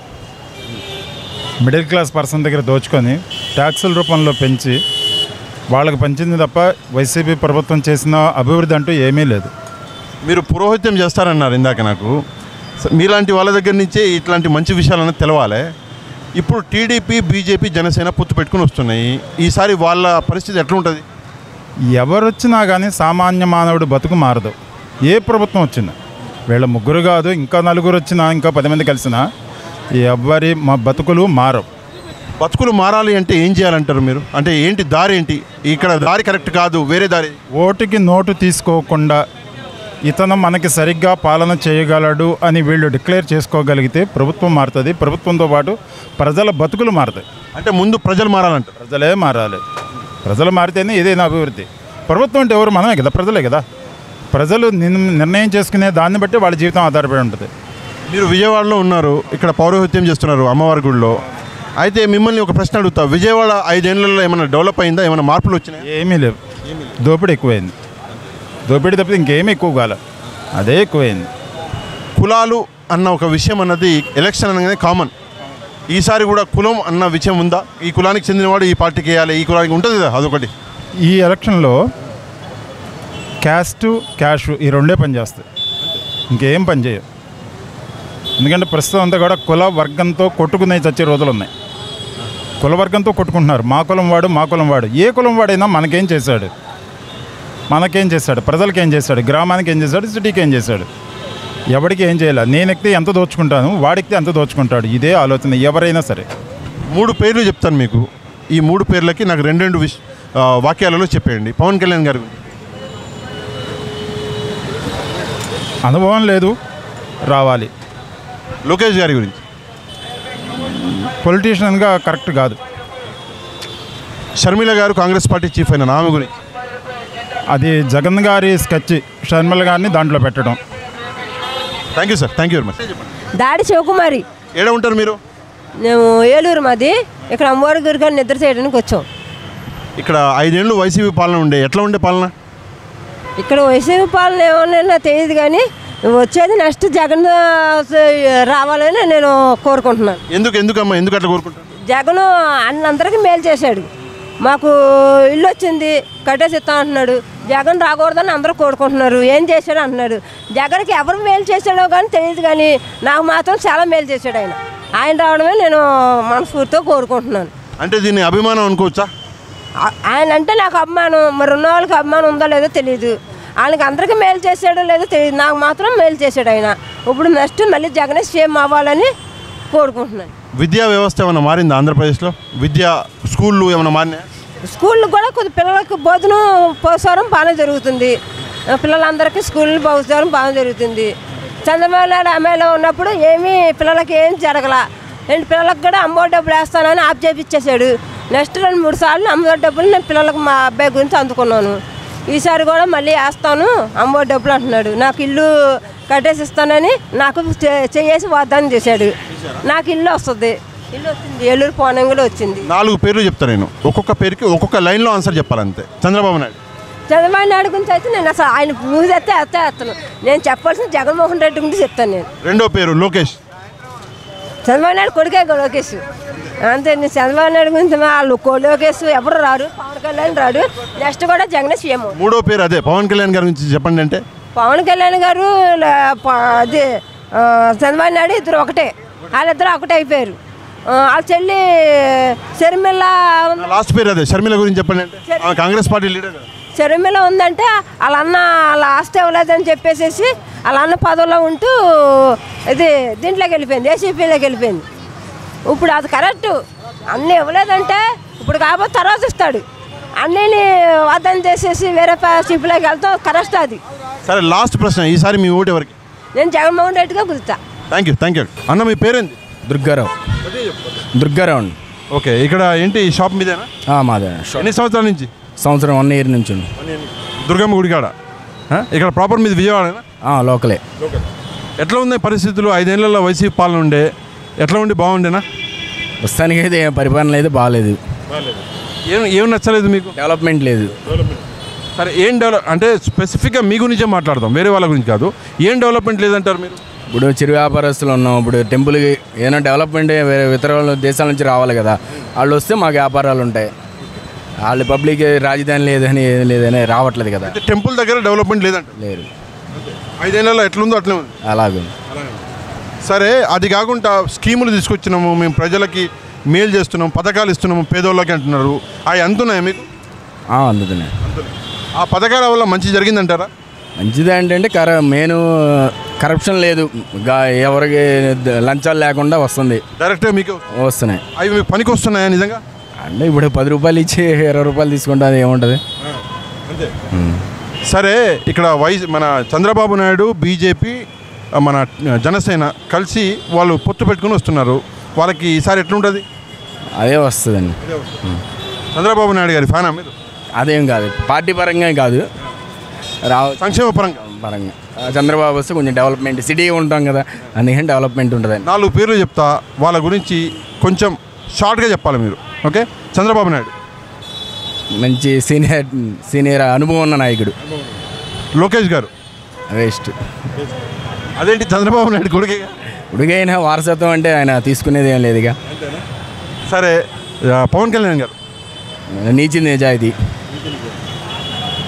మిడిల్ క్లాస్ పర్సన్ దగ్గర దోచుకొని ట్యాక్సుల రూపంలో పెంచి వాళ్ళకి పంచింది తప్ప వైసీపీ ప్రభుత్వం చేసిన అభివృద్ధి అంటూ ఏమీ లేదు. మీరు పురోహిత్యం చేస్తారన్నారు ఇందాక. నాకు మీలాంటి వాళ్ళ దగ్గర నుంచే ఇట్లాంటి మంచి విషయాలన్నీ తెలవాలి. ఇప్పుడు టీడీపీ, బీజేపీ, జనసేన పొత్తు పెట్టుకుని వస్తున్నాయి. ఈసారి వాళ్ళ పరిస్థితి ఎట్లా ఉంటుంది? ఎవరు వచ్చినా కానీ సామాన్య మానవుడు బతుకు మారదు. ఏ ప్రభుత్వం వచ్చినా, వీళ్ళ ముగ్గురు కాదు, ఇంకా నలుగురు వచ్చినా, ఇంకా 10 మంది కలిసినా ఎవరి మా బతుకులు మారవు. బతుకులు మారాలి అంటే ఏం చేయాలంటారు మీరు? అంటే ఏంటి దారి? ఏంటి ఇక్కడ దారి కరెక్ట్ కాదు, వేరే దారి? ఓటుకి నోటు తీసుకోకుండా ఇతను మనకి సరిగ్గా పాలన చేయగలడు అని వీళ్ళు డిక్లేర్ చేసుకోగలిగితే ప్రభుత్వం మారుతుంది. ప్రభుత్వంతో పాటు ప్రజల బతుకులు మారుతాయి. అంటే ముందు ప్రజలు మారాలంట. ప్రజలే మారాలి. ప్రజలు మారితేనే ఏదైనా అభివృద్ధి. ప్రభుత్వం అంటే ఎవరు? మనమే కదా, ప్రజలే కదా. ప్రజలు నిర్ణయం చేసుకునే దాన్ని బట్టి వాళ్ళ జీవితం ఆధారపడి ఉంటుంది. మీరు విజయవాడలో ఉన్నారు, ఇక్కడ పౌరోహిత్యం చేస్తున్నారు అమ్మవారి గుడిలో. అయితే మిమ్మల్ని ఒక ప్రశ్న అడుగుతా. విజయవాడ 5 ఏళ్లలో ఏమైనా డెవలప్ అయిందా? ఏమైనా మార్పులు వచ్చినాయి? ఏమీ లేవు. దోపిడీ ఎక్కువైంది. దోపిడీ తప్పితే ఇంకేమీ ఎక్కువ కాలే, అదే ఎక్కువైంది. కులాలు అన్న ఒక విషయం అన్నది ఎలక్షన్ అనగానే కామన్. ఈసారి కూడా కులం అన్న విషయం ఉందా? ఈ కులానికి చెందినవాడు ఈ పార్టీకి వేయాలి, ఈ కులానికి ఉంటుంది కదా, అదొకటి. ఈ ఎలక్షన్లో క్యాస్ట్, క్యాష్ ఈ రెండే పనిచేస్తాయి, ఇంకేం పని చేయవు. ఎందుకంటే ప్రస్తుతం అంతా కూడా కుల వర్గంతో కొట్టుకునే చచ్చే రోజులు ఉన్నాయి. కుల వర్గంతో కొట్టుకుంటున్నారు. మా కులం వాడు, మా కులం వాడు. ఏ కులం వాడైనా మనకేం చేశాడు? ప్రజలకి ఏం చేశాడు? గ్రామానికి ఏం చేశాడు? సిటీకి ఏం చేశాడు? ఎవరికి ఏం చేయాలి, నేను ఎక్కితే ఎంత దోచుకుంటాను, వాడికితే ఎంత దోచుకుంటాడు, ఇదే ఆలోచన ఎవరైనా సరే. 3 పేర్లు చెప్తాను మీకు. ఈ 3 పేర్లకి నాకు 2 వాక్యాలలో చెప్పేయండి. పవన్ కళ్యాణ్ గారు అనుభవం లేదు, రావాలి. లోకేష్ గారి గురించి, పొలిటీషియన్గా కరెక్ట్ కాదు. షర్మిల గారు కాంగ్రెస్ పార్టీ చీఫ్ అయిన ఆమె గురించి, అది జగన్ గారి స్కెచ్, షర్మిల గారిని దాంట్లో పెట్టడం. Thank you sir, thank you very much. దాడి శివకుమారి. ఏడ ఉంటారు మీరు? మేము ఏలూరు మాది. ఇక్కడ అమ్మవారి గురి గారిని నిద్ర చేయడానికి వచ్చాం. ఇక్కడ 5 ఏళ్ళు వైసీపీ పాలన ఉండే, ఎట్లా ఉండే పాలన? ఇక్కడ వైసీపీ పాలన ఏమన్నా తెలియదు కానీ వచ్చేది నెక్స్ట్ జగన్ రావాలని నేను కోరుకుంటున్నాను. ఎందుకమ్మా, ఎందుకు అట్లా కోరుకుంటాను? జగన్ అందరికీ మేలు చేశాడు. మాకు ఇల్లు వచ్చింది కట్టేసి ఇస్తాం అంటున్నాడు. జగన్ రాకూడదని అందరూ కోరుకుంటున్నారు. ఏం చేశాడు అంటున్నాడు. జగన్కి ఎవరు మేలు చేశాడో కానీ తెలియదు కానీ నాకు మాత్రం చాలా మేలు చేశాడు ఆయన. ఆయన రావడమే నేను మనస్ఫూర్తిగా కోరుకుంటున్నాను. అంటే దీన్ని అభిమానం అనుకోవచ్చా? ఆయన అంటే నాకు అభిమానం. మరి ఉన్న వాళ్ళకి అభిమానం ఉందో లేదో తెలియదు. ఆయనకి అందరికీ మేలు చేశాడో లేదో తెలియదు. నాకు మాత్రం మేలు చేశాడు ఆయన. ఇప్పుడు నెక్స్ట్ మళ్ళీ జగనే సీఎం అవ్వాలని కోరుకుంటున్నాను. విద్యా వ్యవస్థ ఏమైనా మారిందా ఆంధ్రప్రదేశ్లో? స్కూళ్ళు ఏమైనా మారినాయా? స్కూళ్ళు కూడా కొద్ది పిల్లలకు భోజనం పోషారం బాగానే జరుగుతుంది. పిల్లలందరికీ స్కూళ్ళు పోషారం బాగానే జరుగుతుంది. చంద్రబాబు నాయుడు ఎమ్మెల్యే ఉన్నప్పుడు పిల్లలకి ఏం జరగల. పిల్లలకు కూడా అమ్మఒడి డబ్బులు వేస్తానని ఆప్ చేపించేశాడు. నెక్స్ట్ 2-3 సార్లు అమ్మఒడి డబ్బులు నేను పిల్లలకు మా అబ్బాయి గురించి అందుకున్నాను. ఈసారి కూడా మళ్ళీ వేస్తాను అమ్మఒడి డబ్బులు అంటున్నాడు. నాకు ఇల్లు కట్టేసి ఇస్తానని నాకు చేసి వాగ్దానం చేశాడు. నాకు ఇల్లు వస్తుంది. ఇల్లు వచ్చింది. ఏలూరు పోనంగిలో వచ్చింది. 4 పేర్లు చెప్తాను నేను. ఒక్కొక్క పేరుకి ఒక్కొక్క లైన్లో ఆన్సర్ చెప్పాలంతే. చంద్రబాబు నాయుడు గురించి అయితే నేను అసలు ఆయన మూవీ అయితే వేస్తాను. నేను చెప్పాల్సిన జగన్మోహన్ రెడ్డి గురించి చెప్తాను. నేను 2వ పేరు లోకేష్. చంద్రబాబు నాయుడు కొడుకే లోకేష్ అంతే. నేను చంద్రబాబు నాయుడు గురించి వాళ్ళు లోకేష్ ఎవరు రారు. పవన్ కళ్యాణ్ రాడు. నెక్స్ట్ కూడా జగన్ సీఎం. 3వ పేరు అదే పవన్ కళ్యాణ్ గారి గురించి చెప్పండి. అంటే పవన్ కళ్యాణ్ గారు అదే చంద్రబాబు నాయుడు ఇద్దరు ఒకటే. వాళ్ళిద్దరు ఒకటే అయిపోయారు. వాళ్ళ చెల్లి షర్మిల. లాస్ట్ పేరు అదే షర్మిల గురించి చెప్పండి. అంటే కాంగ్రెస్ పార్టీ లీడర్. షర్మిల ఉందంటే వాళ్ళ అన్న వాళ్ళ ఆస్తి ఇవ్వలేదని చెప్పేసి వాళ్ళ అన్న పదవిలో ఉంటూ ఇది దీంట్లోకి వెళ్ళిపోయింది, ఏసీపీలోకి వెళ్ళిపోయింది. ఇప్పుడు అది కరెక్ట్. అన్నీ ఇవ్వలేదంటే ఇప్పుడు కాబట్టి తర్వాత ఇస్తాడు. అన్నీని వాదన చేసేసి వేరే సీపీలోకి వెళ్తాం కరెక్ట్ అది. సరే, లాస్ట్ ప్రశ్న. ఈసారి మీ ఓటు ఎవరికి? నేను జగన్మోహన్ రెడ్డిగా కుదుతా. Thank you. అన్న మీ పేరేంది? దుర్గారావు. ఓకే. ఇక్కడ ఏంటి షాప్ మీదేనా? మాదే. ఎన్ని సంవత్సరాల నుంచి? సంవత్సరం 1 ఇయర్ నుంచి. దుర్గమ్మ గుడికాడ. ఇక్కడ ప్రాపర్ మీది విజయవాడనా? లోకలే. ఎట్లా ఉన్నాయి పరిస్థితులు? 5 ఏళ్లలో వైసీపీ పాలన ఉండే, ఎట్లా ఉండి బాగుండేనా? ప్రస్తుతానికి అయితే పరిపాలన అయితే బాగాలేదు. ఏం నచ్చలేదు మీకు? డెవలప్మెంట్ లేదు. సరే, ఏం అంటే స్పెసిఫిక్గా మీ గురించే మాట్లాడదాం, వేరే వాళ్ళ గురించి కాదు. ఏం డెవలప్మెంట్ లేదంటారు మీరు? ఇప్పుడు చిరు వ్యాపారస్తులు ఉన్నాం. ఇప్పుడు టెంపుల్కి ఏదైనా డెవలప్మెంట్ వేరే ఇతర దేశాల నుంచి రావాలి కదా. వాళ్ళు వస్తే మాకు వ్యాపారాలు ఉంటాయి. వాళ్ళు పబ్లిక్ రాజధాని లేదని రావట్లేదు కదా. టెంపుల్ దగ్గర డెవలప్మెంట్ లేదంట? లేదు. 5 ఏళ్ళలో ఎట్లుందో అట్లే ఉంది. అలాగే. సరే, అది కాకుండా స్కీములు తీసుకొచ్చినాము, మేము ప్రజలకి మేలు చేస్తున్నాము, పథకాలు ఇస్తున్నాము పేదోళ్ళకి అంటున్నారు. అవి అందుతున్నాయా మీకు? అందుతున్నాయి. ఆ పథకాల వల్ల మంచి జరిగిందంటారా? మంచిది ఏంటంటే మెయిన్ కరప్షన్ లేదు. ఎవరికి లంచాలు లేకుండా వస్తుంది. డైరెక్ట్గా మీకు వస్తున్నాయి. అవి మీకు పనికి వస్తున్నాయా నిజంగా? అంటే ఇప్పుడు 10 రూపాయలు ఇచ్చి 20 రూపాయలు తీసుకుంటే అది ఏముంటుంది. సరే, ఇక్కడ మన చంద్రబాబు నాయుడు, బీజేపీ, మన జనసేన కలిసి వాళ్ళు పొత్తు పెట్టుకుని వస్తున్నారు. వాళ్ళకి ఈసారి ఎట్లుంటుంది? అదే వస్తుందండి. చంద్రబాబు నాయుడు గారి ఫ్యానా మీరు? అదేం కాదు, పార్టీ పరంగా కాదు, సంక్షేమ పరంగా. చంద్రబాబు వస్తే కొంచెం డెవలప్మెంట్, సిటీ ఉంటాం కదా, అందుకని డెవలప్మెంట్ ఉంటుంది. 4 పేర్లు చెప్తా, వాళ్ళ గురించి కొంచెం షార్ట్గా చెప్పాలి మీరు. ఓకే. చంద్రబాబు నాయుడు మంచి సీనియర్ అనుభవం ఉన్న నాయకుడు. లోకేష్ గారు వేస్ట్. అదేంటి? చంద్రబాబు నాయుడు ఉడిగైనా వారసత్వం అంటే ఆయన తీసుకునేది ఏం లేదుగా. సరే, పవన్ కళ్యాణ్ గారు నీచి నిజాయితీ.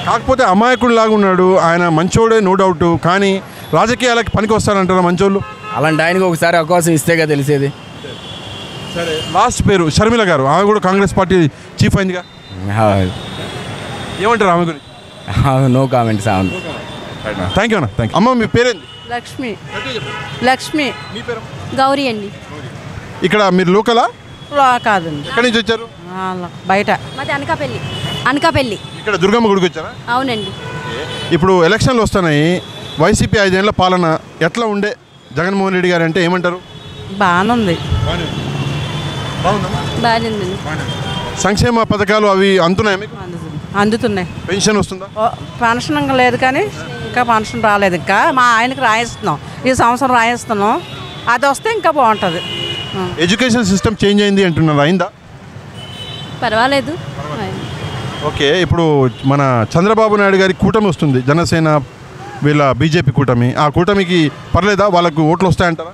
కాకపోతే అమాయకుడు లాగా ఉన్నాడు ఆయన. మంచోడే, నో డౌట్. కానీ రాజకీయాలకి పనికి వస్తారంటారా మంచోళ్ళు? అలాంటి ఆయనకు ఒకసారి అవకాశం ఇస్తేగా తెలిసేది. సరే, లాస్ట్ పేరు షర్మిల గారు. ఆమె కూడా కాంగ్రెస్ పార్టీ చీఫ్ అయిందిగా. ఏమంటారు ఆమె గురించి? No comments. థ్యాంక్ యూ అన్న. Thank you. అమ్మ మీ పేరేంది? లక్ష్మి గౌరీ అండి. ఇక్కడ మీరు లోకలా కాదండి, ఎక్కడి నుంచి వచ్చారు? బయట. మాది అనకాపల్లి. ఇక్కడ దుర్గమ్మ గుడికి వచ్చారా? అవునండి. ఇప్పుడు ఎలక్షన్లు వస్తున్నాయి. వైసీపీ 5 ఏళ్ల పాలన ఎట్లా ఉండే జగన్మోహన్ రెడ్డి గారు అంటే ఏమంటారు? బాగానుంది. బాగుందండి. సంక్షేమ పథకాలు అవి అందుతున్నాయి మీకు? అందుతున్నాయి. పెన్షన్ వస్తుందా? పెన్షన్ ఇంకా లేదు, కానీ ఇంకా పెన్షన్ రాలేదు. ఇంకా మా ఆయనకి రాయిస్తున్నాం, ఈ సంవత్సరం రాయిస్తున్నాం. అది వస్తే ఇంకా బాగుంటుంది. ఎడ్యుకేషన్ సిస్టమ్ చేంజ్ అయింది అంటున్నారు, అయిందా? పర్వాలేదు. ఓకే, ఇప్పుడు మన చంద్రబాబు నాయుడు గారి కూటమి వస్తుంది, జనసేన వీళ్ళ బీజేపీ కూటమి. ఆ కూటమికి పర్లేదా? వాళ్ళకు ఓట్లు వస్తాయంటారా?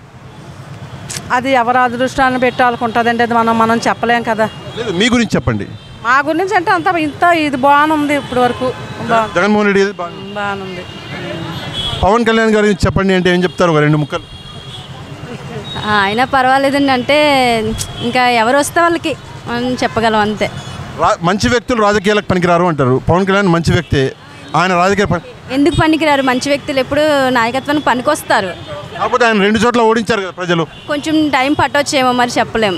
అది ఎవరు అదృష్టాన్ని పెట్టాలనుకుంటుందండి, అది మనం చెప్పలేం కదా. లేదు, మీ గురించి చెప్పండి. మా గురించి అంటే అంత ఇది బాగానుంది ఇప్పటి వరకు. జగన్మోహన్ రెడ్డి బాగానుంది. పవన్ కళ్యాణ్ గారి గురించి చెప్పండి అంటే ఏం చెప్తారు? ఒక 2 ముక్కలు. ఆయన పర్వాలేదండి, అంటే ఇంకా ఎవరు వస్తే వాళ్ళకి మనం చెప్పగలం అంతే. మంచి వ్యక్తులు రాజకీయాలకు పనికిరారు అంటారు. పవన్ కళ్యాణ్ మంచి వ్యక్తి, ఆయన రాజకీయ ఎందుకు పనికిరారు? మంచి వ్యక్తులు ఎప్పుడు నాయకత్వానికి పనికొస్తారు. కాకపోతే ఆయన 2 చోట్ల ఓడించారు కదా ప్రజలు. కొంచెం టైం పట్టొచ్చేమో, మరి చెప్పలేం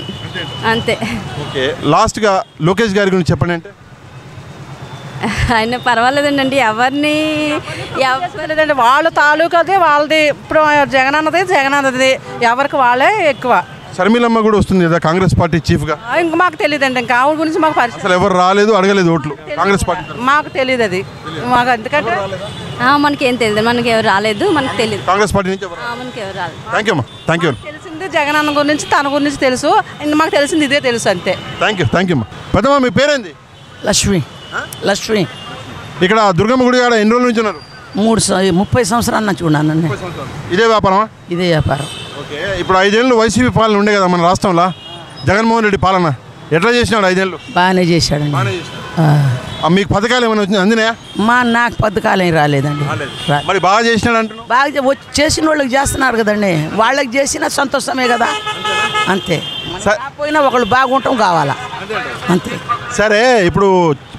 అంతే. ఓకే, లాస్ట్గా లోకేష్ గారి గురించి చెప్పండి అంటే? ఆయన పర్వాలేదండి, ఎవరిని లేదండి, వాళ్ళ తాలూకాది వాళ్ళది. ఇప్పుడు జగన్ అన్నది ఎవరికి వాళ్ళే ఎక్కువ. షర్మిలమ్మ కూడా వస్తుంది కదా కాంగ్రెస్ పార్టీ చీఫ్గా. ఇంకా మాకు తెలియదండి, ఇంకా ఆవిడ గురించి మాకు పరిచయం. అసలు ఎవరు రాలేదు, అడగలేదు ఓట్లు కాంగ్రెస్ పార్టీ. మాకు తెలియదు అది, మాకు ఎందుకంటే మనకేం తెలియదు, మనకి ఎవరు రాలేదు, మనకు తెలియదు. కాంగ్రెస్ పార్టీ నుంచి మనకి ఎవరు రాలేదు. థ్యాంక్ యూ అమ్మా, థ్యాంక్ యూ. తెలిసింది జగన్ అన్న గురించి, తన గురించి తెలుసు, మాకు తెలిసింది ఇదే తెలుసు అంతే. థ్యాంక్ యూ అమ్మా. పెద్దమ్మ, మీ పేరేంది? లక్ష్మి. ఇక్కడ దుర్గమ్మ గుడి కాడ ఎన్ని రోజుల నుంచి ఉన్నారు? 30 సంవత్సరాల నుంచి ఉన్నానండి. ఇదే వ్యాపారమా? ఇదే వ్యాపారం. ఓకే, ఇప్పుడు 5 ఏళ్ళు వైసీపీ పాలన ఉండే కదా మన రాష్ట్రంలో, జగన్మోహన్ రెడ్డి పాలన ఎట్లా చేసినాడు? 5 ఏళ్ళు బాగానే చేశాడండి. మీకు పథకాలు ఏమైనా వచ్చినాయి, అందినాయా? నాకు పథకాలు ఏం రాలేదండి. మరి బాగా చేసినాడు అంటున్నావు? బాగా చేసిన వాళ్ళకి చేస్తున్నారు కదండి, వాళ్ళకి చేసిన సంతోషమే కదా, అంతే. పోయినా ఒకళ్ళు బాగుంటాం కావాలా, అంతే. సరే, ఇప్పుడు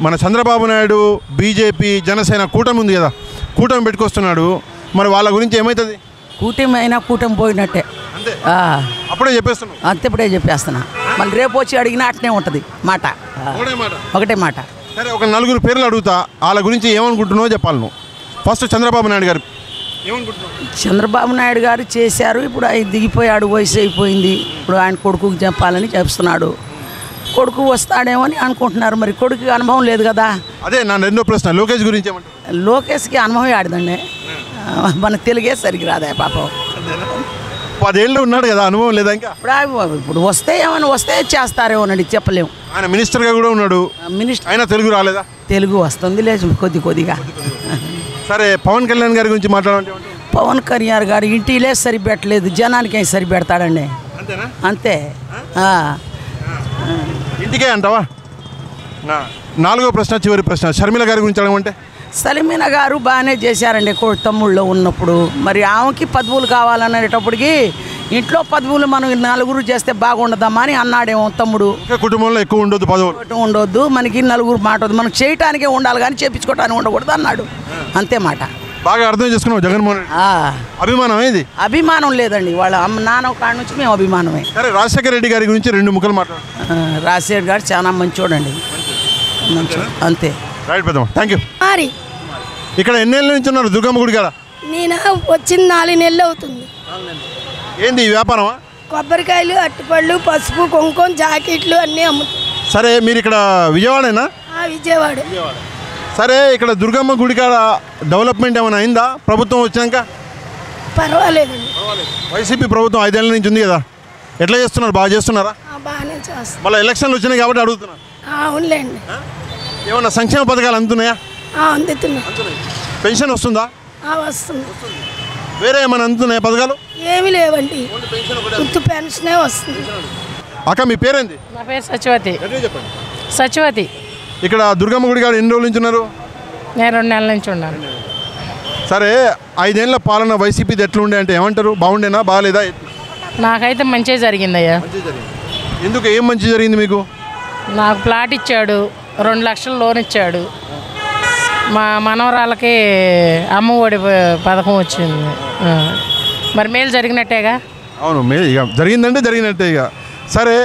మన చంద్రబాబు నాయుడు బీజేపీ జనసేన కూటమి ఉంది కదా, కూటమి పెట్టుకొస్తున్నాడు, మరి వాళ్ళ గురించి ఏమవుతుంది? కూటమి అయినా కూటమి పోయినట్టే. అప్పుడే చెప్పేస్తున్నావు? అంతేప్పుడే చెప్పేస్తున్నా. మళ్ళీ రేపు వచ్చి అడిగినా అట్నే ఉంటుంది మాట, ఒకటే మాట. సరే, ఒక 4 పేర్లు అడుగుతా, వాళ్ళ గురించి ఏమనుకుంటున్నావో చెప్పాలి నువ్వు. ఫస్ట్ చంద్రబాబు నాయుడు గారు ఏమనుకుంటున్నావు? చంద్రబాబు నాయుడు గారు చేశారు, ఇప్పుడు ఆయన దిగిపోయాడు, వయసు అయిపోయింది. ఇప్పుడు ఆయన కొడుకుకి చెప్పాలని చెప్తున్నాడు. కొడుకు వస్తాడేమో అని అనుకుంటున్నారు, మరి కొడుకు అనుభవం లేదు కదా. అదే నా 2వ ప్రశ్న, లోకేష్ గురించి ఏమంటారు? లోకేష్కి అనుభవం ఆడదండి, మన తెలుగే సరిగ్గా రాదా పాపం. 10 ఏళ్ళు ఉన్నాడు కదా, అనుభవం లేదా ఇంకా? ఇప్పుడు వస్తే ఏమైనా వస్తే చేస్తారేమోనండి, చెప్పలేము. ఆయన మినిస్టర్గా కూడా ఉన్నాడు, అయినా తెలుగు రాలేదా? తెలుగు వస్తుంది లేదు, కొద్దిగా. సరే, పవన్ కళ్యాణ్ గారి గురించి మాట్లాడాలంటే? పవన్ కళ్యాణ్ గారు ఇంటిలే సరిపెట్టలేదు, జనానికి ఏం సరిపెడతాడండి, అంతే. ఇంటికే అంటావా? 4వ ప్రశ్న, చివరి ప్రశ్న, షర్మిల గారి గురించి అడగమంటే? సలీమీనా గారు బాగానే చేశారండి తమ్ముళ్ళు ఉన్నప్పుడు. మరి ఆమెకి పదవులు కావాలనేటప్పటికి ఇంట్లో పదవులు మనం 4 చేస్తే బాగుండదమ్మా అని అన్నాడేమో తమ్ముడు. కుటుంబంలో ఎక్కువ ఉండొద్దు, పదవులు ఉండొద్దు, మనకి 4 మాట వద్దు, మనకు చేయటానికే ఉండాలి కానీ చేయించుకోవటానికి ఉండకూడదు అన్నాడు, అంతే మాట. బాగా అర్థం చేసుకున్నావు జగన్మోహన్ రెడ్డి. అభిమానం ఏది? అభిమానం లేదండి, వాళ్ళ నాన్న కాడ నుంచి మేము అభిమానమే. సరే, రాజశేఖర రెడ్డి గారి గురించి 2 ముక్కలు మాట్లాడు. రాజశేఖర్ గారు చాలా మంచోడండి, మంచోడు, అంతే. రైట్ పెద్దమ్మ, థ్యాంక్ యూ. ఇక్కడ ఎన్ని నెలల నుంచి ఉన్నారు దుర్గమ్మ గుడి కాడ? నేను వచ్చింది 4 నెలలు అవుతుంది. ఏంది ఈ వ్యాపారమా? కొబ్బరికాయలు, అట్టిపళ్ళు, పసుపు, కుంకుమ, జాకెట్లు అన్నీ అమ్ముతాం. సరే, మీరు ఇక్కడ విజయవాడేనా? విజయవాడ. సరే, ఇక్కడ దుర్గమ్మ గుడి కాడ డెవలప్మెంట్ ఏమైనా అయిందా ప్రభుత్వం వచ్చినాక? పర్వాలేదండి. వైసీపీ ప్రభుత్వం 5 ఏళ్ళ నుంచి ఉంది కదా, ఎట్లా చేస్తున్నారు? బాగా చేస్తున్నారా? బాగానే చేస్తున్నారు. మళ్ళీ ఎలక్షన్లు వచ్చినాయి కాబట్టి అడుగుతున్నా. అవునులేండి. ఏమన్నా సంక్షేమ పథకాలు అందుతున్నాయా? అందుతున్నాయి. పెన్షన్ వస్తుందా? వస్తుంది. వేరే ఏమైనా అందుతున్నాయా పథకాలు? ఏమి లేవండి, ఉత్త పెన్షనే వస్తుంది. అక్క, మీ పేరేంది? నా పేరు సత్యవతి. సత్యవతి. ఇక్కడ దుర్గమ్మ గుడి కాడ ఎన్ని రోజుల నుంచి ఉన్నారు? నేను 2 నెలల నుంచి ఉన్నాను. సరే, 5 ఏళ్ల పాలన వైసీపీది ఎట్లుండే అంటే ఏమంటారు? బాగుండేనా, బాగాలేదా? నాకైతే మంచిగా జరిగిందయ్యా. ఎందుకు, ఏం మంచి జరిగింది మీకు? నాకు ప్లాట్ ఇచ్చాడు, 2 లక్షలు లోన్ ఇచ్చాడు, మా మనవరాలకి అమ్మఒడి పథకం వచ్చింది. మరి మేలు జరిగినట్టేగా. అవును, ఇక జరిగిందంటే జరిగినట్టే. ఇక సరే,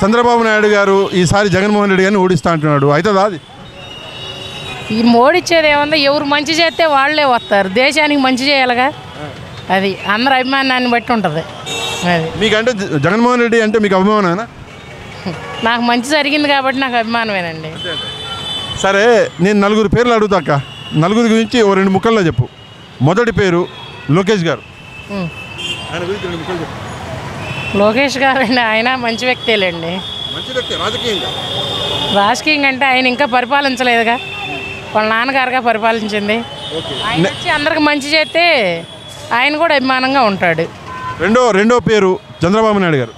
చంద్రబాబు నాయుడు గారు ఈసారి జగన్మోహన్ రెడ్డి గారిని ఓడిస్తా అంటున్నాడు, అవుతుందా అది? ఈ మోడిచ్చేది ఏముందో, ఎవరు మంచి చేస్తే వాళ్ళే వస్తారు. దేశానికి మంచి చేయాలిగా, అది అందరి అభిమానాన్ని బట్టి ఉంటుంది. అది మీకంటే జగన్మోహన్ రెడ్డి అంటే మీకు అభిమానమేనా? నాకు మంచి జరిగింది కాబట్టి నాకు అభిమానమేనండి. సరే, నేను నలుగురు పేర్లు అడుగుతాక, నలుగురి గురించి ఓ 2 ముక్కల్లో చెప్పు. మొదటి పేరు లోకేష్ గారు. ఆయన గురించి 2 ముక్కలు చెప్పు. లోకేష్ గారు అండి, ఆయన మంచి వ్యక్తేలేండి. మంచి వ్యక్తి రాజకీయంగా. రాజకీయంగా అంటే ఆయన ఇంకా పరిపాలించలేదుగా, వాళ్ళ నాన్నగారుగా పరిపాలించింది. ఆయన వచ్చి అందరికి మంచి చేస్తే ఆయన కూడా అభిమానంగా ఉంటాడు. రెండో పేరు చంద్రబాబు నాయుడు గారు.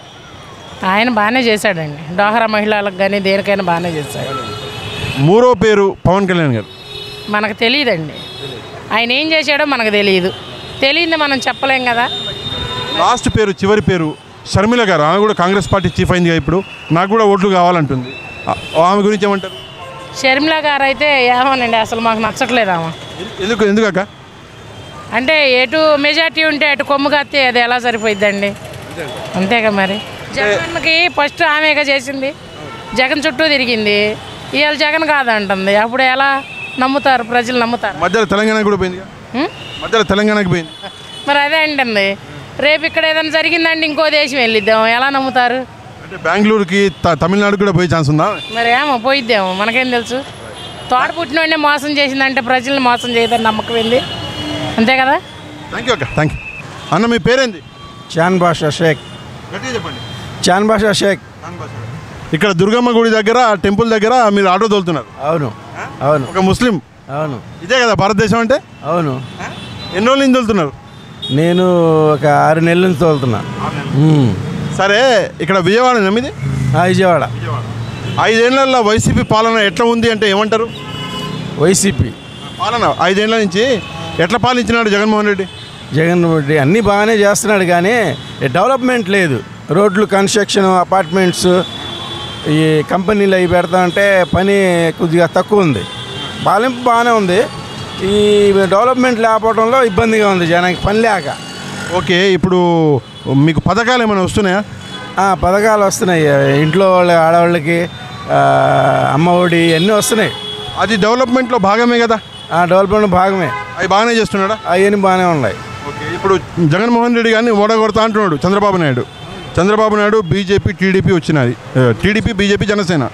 ఆయన బాగానే చేశాడండి, డోహరా మహిళలకు కానీ దేనికైనా బాగానే చేశాడు. మూడో పేరు పవన్ కళ్యాణ్ గారు. మనకు తెలియదండి, ఆయన ఏం చేశాడో మనకు తెలియదు. తెలియదు మనం చెప్పలేం కదా. లాస్ట్ పేరు, చివరి పేరు షర్మిల గారు. ఆమె కూడా కాంగ్రెస్ పార్టీ చీఫ్ అయింది కదా ఇప్పుడు, నాకు కూడా ఓట్లు కావాలంటుంది. ఆమె గురించి ఏమంటారు? షర్మిల గారు అయితే ఏమోనండి, అసలు మాకు నచ్చట్లేదు ఆమె. ఎందుకక్క? అంటే ఎటు మెజార్టీ ఉంటే అటు కొమ్ము కత్తే అది ఎలా సరిపోయిద్దండి, అంతేగా. మరి జగన్కి ఫస్ట్ ఆమెగా చేసింది, జగన్ చుట్టూ తిరిగింది, ఇవాళ జగన్ కాదంటుంది. అప్పుడు ఎలా నమ్ముతారు ప్రజలు? నమ్ముతారు? మధ్యలో తెలంగాణకి కూడా పోయింది, మధ్యలో తెలంగాణకి పోయింది. మరి అదే అంటుంది, రేపు ఇక్కడ ఏదైనా జరిగిందంటే ఇంకో దేశం వెళ్ళిద్దాం, ఎలా నమ్ముతారు? అంటే బెంగళూరుకి తమిళనాడుకి కూడా పోయే ఛాన్స్ ఉందా? మరి ఏమో పోయిద్దాము, మనకేం తెలుసు. తోట పుట్టినోడే మోసం చేసిందంటే ప్రజల్ని మోసం చేయదని నమ్మకం ఏంది, అంతే కదా. థ్యాంక్ యూ అక్క, థ్యాంక్ యూ. అన్న మీ పేరేంది? చాన్ బాషా షేక్. గట్టిగా చెప్పండి. చాన్ బాషా షేక్. ఇక్కడ దుర్గమ్మ గుడి దగ్గర, టెంపుల్ దగ్గర మీరు ఆటో తోలుతున్నారు? అవును, అవును. ఒక ముస్లిం? అవును. ఇదే కదా భారతదేశం అంటే? అవును. ఎన్ని రోజుల నుంచి తోలుతున్నారు? నేను ఒక 6 నెలల నుంచి తోలుతున్నా. సరే, ఇక్కడ విజయవాడ నమ్మిది? విజయవాడ. 5 ఏళ్లలో వైసీపీ పాలన ఎట్లా ఉంది అంటే ఏమంటారు? వైసీపీ పాలన 5 ఏళ్ల నుంచి ఎట్లా పాలించినాడు జగన్మోహన్ రెడ్డి? జగన్మోహన్ రెడ్డి అన్నీ బాగానే చేస్తున్నాడు, కానీ డెవలప్మెంట్ లేదు. రోడ్లు, కన్స్ట్రక్షన్, అపార్ట్మెంట్స్, ఈ కంపెనీలు అవి పెడతా అంటే పని కొద్దిగా తక్కువ ఉంది. పాలింపు బాగానే ఉంది, ఈ డెవలప్మెంట్ లేకపోవడంలో ఇబ్బందిగా ఉంది జనానికి, పని లేక. ఓకే, ఇప్పుడు మీకు పథకాలు ఏమైనా వస్తున్నాయా? పథకాలు వస్తున్నాయి, ఇంట్లో వాళ్ళ ఆడవాళ్ళకి అమ్మఒడి అన్నీ వస్తున్నాయి. అది డెవలప్మెంట్లో భాగమే కదా? డెవలప్మెంట్ భాగమే. అవి బాగానే చేస్తున్నాడా? అవన్నీ బాగానే ఉన్నాయి. ఓకే, ఇప్పుడు జగన్మోహన్ రెడ్డి గారిని ఓడగొడతా అంటున్నాడు చంద్రబాబు నాయుడు బీజేపీ, టీడీపీ వచ్చినది, టీడీపీ, బీజేపీ, జనసేన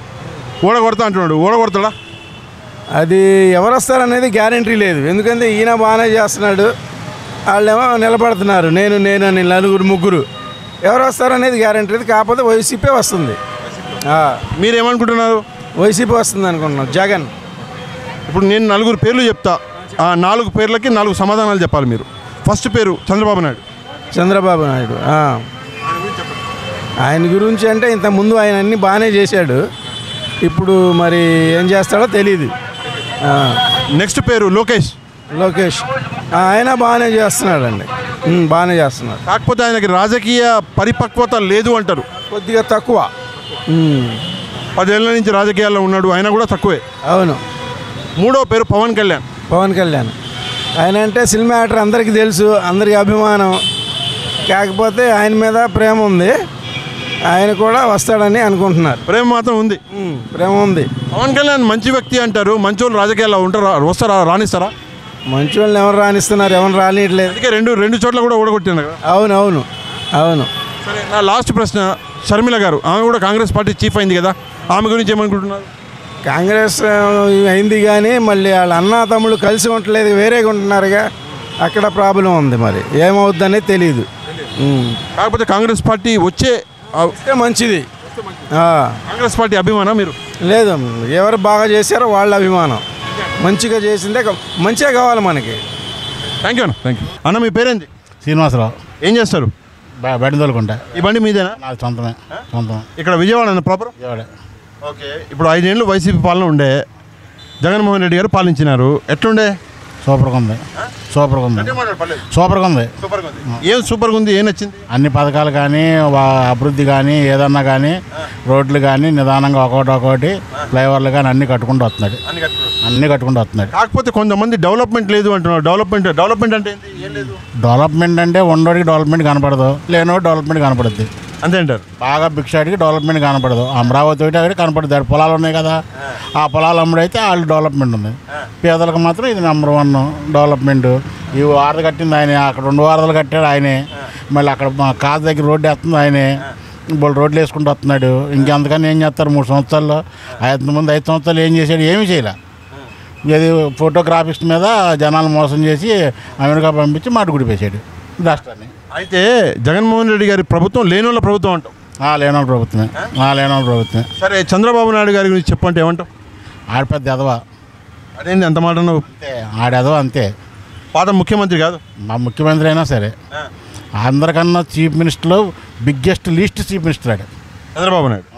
ఓడగొడతా అంటున్నాడు. ఓడగొడతాడా? అది ఎవరు వస్తారనేది గ్యారంటీ లేదు, ఎందుకంటే ఈయన బాగానే చేస్తున్నాడు, వాళ్ళేమో నిలబడుతున్నారు నేను అని 4 ముగ్గురు. ఎవరు వస్తారనేది గ్యారంటీ లేదు, కాకపోతే వైసీపీ వస్తుంది. మీరేమనుకుంటున్నారు? వైసీపీ వస్తుంది అనుకుంటున్నాం, జగన్. ఇప్పుడు నేను 4 పేర్లు చెప్తా, ఆ 4 పేర్లకి 4 సమాధానాలు చెప్పాలి మీరు. ఫస్ట్ పేరు చంద్రబాబు నాయుడు. ఆయన గురించి అంటే ఇంతకుముందు ఆయన అన్నీ బాగానే చేశాడు, ఇప్పుడు మరి ఏం చేస్తాడో తెలీదు. నెక్స్ట్ పేరు లోకేష్. ఆయన బాగానే చేస్తున్నాడండి, బాగానే చేస్తున్నాడు. కాకపోతే ఆయనకి రాజకీయ పరిపక్వత లేదు అంటారు, కొద్దిగా తక్కువ. 10 ఏళ్ళ నుంచి రాజకీయాల్లో ఉన్నాడు, ఆయన కూడా తక్కువే. అవును. మూడో పేరు పవన్ కళ్యాణ్. ఆయన అంటే సినిమా యాక్టర్, అందరికీ తెలుసు, అందరికీ అభిమానం. కాకపోతే ఆయన మీద ప్రేమ ఉంది, ఆయన కూడా వస్తాడని అనుకుంటున్నారు. ప్రేమ మాత్రం ఉంది. పవన్ కళ్యాణ్ మంచి వ్యక్తి అంటారు, మంచోళ్ళు రాజకీయాల్లో ఉంటారా, వస్తారా, రాణిస్తారా? మంచి వాళ్ళని ఎవరు రాణిస్తున్నారు, ఎవరు రానియట్లేదు. అందుకే రెండు చోట్ల కూడా ఓడగొట్టినారు కదా. అవును. సరే, నా లాస్ట్ ప్రశ్న, షర్మిల గారు, ఆమె కూడా కాంగ్రెస్ పార్టీ చీఫ్ అయింది కదా, ఆమె గురించి ఏమనుకుంటున్నారు? కాంగ్రెస్ అయింది, కానీ మళ్ళీ వాళ్ళ అన్న తమ్ముళ్ళు కలిసి ఉండలేదు, వేరేగా ఉంటున్నారుగా, అక్కడ ప్రాబ్లం ఉంది. మరి ఏమవుద్దనేది తెలియదు. కాకపోతే కాంగ్రెస్ పార్టీ వస్తే మంచిది. కాంగ్రెస్ పార్టీ అభిమానం మీరు? లేదు, ఎవరు బాగా చేశారో వాళ్ళ అభిమానం. మంచిగా చేసిందే, మంచిగా కావాలి మనకి. థ్యాంక్ యూ అన్న. మీ పేరేంటి? శ్రీనివాసరావు. ఏం చేస్తారు? బండి తోలుకుంటా. ఈ బండి మీదేనా? నాకు సొంతం. ఇక్కడ విజయవాడ ప్రాపర్? విజయవాడ. ఓకే, ఇప్పుడు 5 ఏళ్ళు వైసీపీ పాలన ఉండే, జగన్మోహన్ రెడ్డి గారు పాలించినారు, ఎట్లుండే? సూపర్గా ఉంది. ఏం సూపర్గా ఉంది? ఏం నచ్చింది? అన్ని పథకాలు కానీ, అభివృద్ధి కానీ, ఏదన్నా కానీ, రోడ్లు కానీ నిదానంగా ఒక్కొక్కటి ఫ్లైఓవర్లు కానీ అన్నీ కట్టుకుంటూ వస్తున్నాడు. అన్నీ కట్టుకుంటూ వస్తున్నాడు. కాకపోతే కొంతమంది డెవలప్మెంట్ లేదు అంటున్నారు. డెవలప్మెంట్ అంటే ఏంటి? ఏం లేదు. డెవలప్మెంట్ అంటే ఉన్నోడికి డెవలప్మెంట్ కనపడదు, లేనో డెవలప్మెంట్ కనపడుద్ది. అంతే అంటారు. బాగా భిక్షాడికి డెవలప్మెంట్ కనపడదు. అమరావతి ఒకటి అక్కడ కనపడుతుంది. అక్కడ పొలాలు ఉన్నాయి కదా, ఆ పొలాలు అమ్ముడైతే వాళ్ళు డెవలప్మెంట్ ఉంది. పేదలకు మాత్రం ఇది నెంబర్ 1 డెవలప్మెంట్. ఈ వారధి కట్టింది ఆయనే, అక్కడ 2 వారధులు కట్టాడు ఆయనే, మళ్ళీ అక్కడ మా కాదు దగ్గర రోడ్డు వేస్తుంది ఆయనే, వాళ్ళు రోడ్లు వేసుకుంటూ వస్తున్నాడు. ఇంకెంతకని ఏం చేస్తారు 3 సంవత్సరాల్లో? 5 సంవత్సరాలు ఏం చేశాడు? ఏమీ చేయలే. ఇది ఫోటోగ్రాఫిక్స్ మీద జనాలు మోసం చేసి అమెరికా పంపించి మాటుగుడిపేశాడు రాష్ట్రాన్ని. అయితే జగన్మోహన్ రెడ్డి గారి ప్రభుత్వం లేనోళ్ళ ప్రభుత్వం అంటాం. లేనోళ్ళ ప్రభుత్వమే, లేనోళ్ళ ప్రభుత్వమే. సరే, చంద్రబాబు నాయుడు గారి గురించి చెప్పంటే ఏమంటావు? ఆడ పెద్ద ఎదవా. అదేంటి అంత మాట? ఆడెదవా అంతే. పాత ముఖ్యమంత్రి కాదు. మా ముఖ్యమంత్రి అయినా సరే అందరికన్నా చీఫ్ మినిస్టర్లో లీస్ట్ చీఫ్ మినిస్టర్ ఆడు చంద్రబాబు నాయుడు.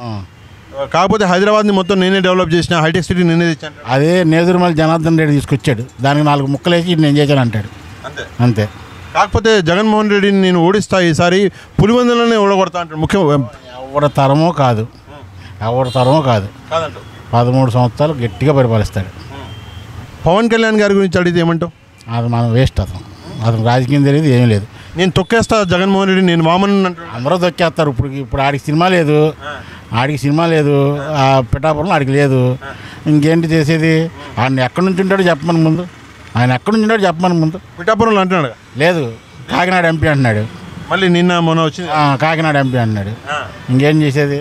కాకపోతే హైదరాబాద్ని మొత్తం నేనే డెవలప్ చేసిన, హైటెక్ సిటీ నేనే తెచ్చాను. అదే నేదురుమల్లి జనార్దన్ రెడ్డి తీసుకొచ్చాడు, దానికి 4 ముక్కలేసి నేను చేశాను అంటాడు. అంతే. కాకపోతే జగన్మోహన్ రెడ్డిని నేను ఓడిస్తా, ఈసారి పులివెందులనే ఓడగొడతా అంటాడు. ఎవరి తరమో కాదు 13 సంవత్సరాలు గట్టిగా పరిపాలిస్తాడు. పవన్ కళ్యాణ్ గారి గురించి అడిగితే ఏమంటావు? అది మనం వేస్ట్. అతను రాజకీయం తెలియదు, ఏమీ లేదు. నేను తొక్కేస్తా జగన్మోహన్ రెడ్డి, నేను వామన్ అంటాడు. అందరూ తొక్కేస్తారు. ఇప్పుడు ఆడికి సినిమా లేదు, ఆ పిఠాపురం ఆడికి లేదు. ఇంకేంటి చేసేది? ఆయన ఎక్కడి నుంచి ఉంటాడో చెప్పమని ముందు. పిఠాపురంలో అంటున్నాడు లేదు, కాకినాడ ఎంపీ అంటున్నాడు. మళ్ళీ నిన్న మొన్న వచ్చింది కాకినాడ ఎంపీ అంటున్నాడు. ఇంకేం చేసేది?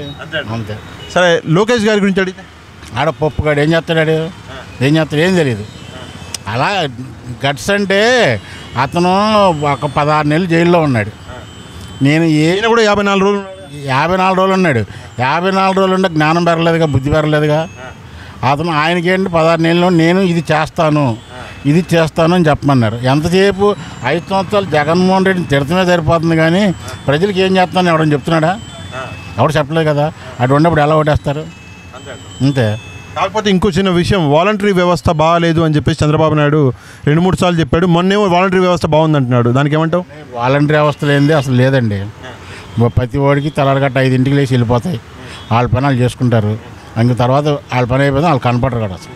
అంతే. సరే, లోకేష్ గారి గురించి అడిగితే ఆడ పప్పుగాడు ఏం చేస్తాడు? ఏం తెలియదు. అలా గట్స్ అంటే అతను ఒక 16 నెలలు జైల్లో ఉన్నాడు. నేను కూడా 54 రోజులు 54 రోజులు ఉన్నాడు. 54 రోజులు ఉంటే జ్ఞానం పెరగలేదుగా, బుద్ధి పెరగలేదుగా. అతను ఆయనకేంటి 16 నెలలు నేను ఇది చేస్తాను అని చెప్పమన్నారు. ఎంతసేపు 5 సంవత్సరాలు జగన్మోహన్ రెడ్డిని తిడతమే సరిపోతుంది, కానీ ప్రజలకు ఏం చేస్తానని ఎవడని చెప్తున్నాడా? ఎవడు చెప్పలేదు కదా. అటు ఉన్నప్పుడు ఎలా ఓటేస్తారు? అంతే. కాకపోతే ఇంకో చిన్న విషయం, వాలంటరీ వ్యవస్థ బాగాలేదు అని చెప్పేసి చంద్రబాబు నాయుడు 2-3 సార్లు చెప్పాడు. మొన్నేమో వాలంటరీ వ్యవస్థ బాగుంది అంటున్నాడు. దానికి ఏమంటావు? వాలంటరీ వ్యవస్థ లేనిది అసలు లేదండి. ప్రతి వాడికి తెల్లారగట్ట 5 లేచి వెళ్ళిపోతాయి. వాళ్ళ పని వాళ్ళు చేసుకుంటారు. ఇంక తర్వాత వాళ్ళ పని అయిపోతే వాళ్ళు కనపడరు కదా. అసలు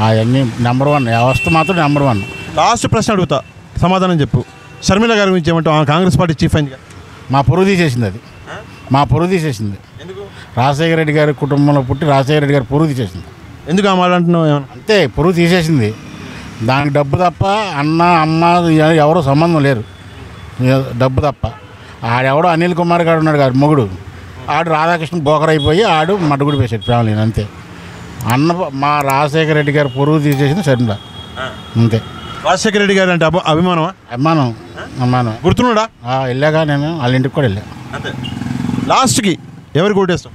అవన్నీ నెంబర్ 1 వ్యవస్థ మాత్రం నెంబర్ 1. లాస్ట్ ప్రశ్న అడుగుతా, సమాధానం చెప్పు. షర్మిల గారి గురించి ఏమంటావు? కాంగ్రెస్ పార్టీ చీఫ్ అయింది. మా పొరుగు తీసేసింది. రాజశేఖర రెడ్డి గారి కుటుంబంలో పుట్టి రాజశేఖర రెడ్డి గారి పొరుగు తీసేసింది. ఎందుకు ఆ మాట అంటున్నావు? అంతే, పొరుగు తీసేసింది. దానికి డబ్బు తప్ప అన్న అమ్మ ఎవరో సంబంధం లేరు, డబ్బు తప్ప. ఆడెవడో అనిల్ కుమార్ గారు ఉన్నాడు గారు మొగుడు, ఆడు రాధాకృష్ణ బోకర్ అయిపోయి ఆడు మడ్డుగుడి వేసాడు ఫ్యామిలీని. అంతే. మా రాజశేఖర రెడ్డి గారు పొరుగు తీసేసింది షర్మిల. అంతే. రాజశేఖర రెడ్డి గారు అంటే అభిమానం గుర్తున్నాడా? వెళ్ళాగా నేను వాళ్ళ ఇంటికి కూడా వెళ్ళా. అంతే. లాస్ట్కి ఎవరికి ఓటేస్తాం?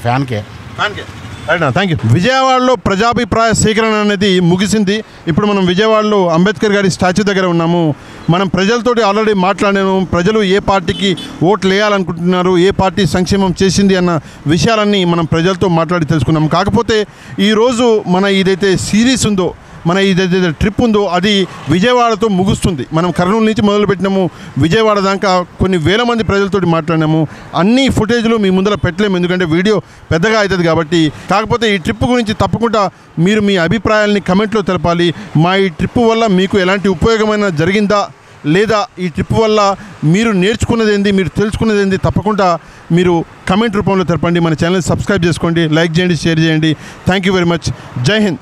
ఫ్యాన్కే. Thank you. విజయవాడలో ప్రజాభిప్రాయ సేకరణ అనేది ముగిసింది. ఇప్పుడు మనం విజయవాడలో అంబేద్కర్ గారి స్టాచ్యూ దగ్గర ఉన్నాము. మనం ప్రజలతోటి ఆల్రెడీ మాట్లాడాము. ప్రజలు ఏ పార్టీకి ఓట్లు వేయాలనుకుంటున్నారు, ఏ పార్టీ సంక్షేమం చేసింది అన్న విషయాలన్నీ మనం ప్రజలతో మాట్లాడి తెలుసుకున్నాం. కాకపోతే ఈరోజు మన ఏదైతే సిరీస్ ఉందో, మన ఏదైతే ట్రిప్ ఉందో అది విజయవాడతో ముగుస్తుంది. మనం కర్నూలు నుంచి మొదలుపెట్టినాము, విజయవాడ దాకా కొన్ని వేల మంది ప్రజలతోటి మాట్లాడినాము. అన్ని ఫుటేజ్లు మీ ముందర పెట్టలేము, ఎందుకంటే వీడియో పెద్దగా అవుతుంది కాబట్టి. కాకపోతే ఈ ట్రిప్ గురించి తప్పకుండా మీరు మీ అభిప్రాయాల్ని కమెంట్లో తెలపాలి. మా ఈ ట్రిప్ వల్ల మీకు ఎలాంటి ఉపయోగమైన జరిగిందా, లేదా ఈ ట్రిప్ వల్ల మీరు నేర్చుకున్నది ఏంది, మీరు తెలుసుకున్నది ఏంది, తప్పకుండా మీరు కమెంట్ రూపంలో తెలపండి. మన ఛానల్ సబ్స్క్రైబ్ చేసుకోండి, లైక్ చేయండి, షేర్ చేయండి. Thank you very much. జై హింద్.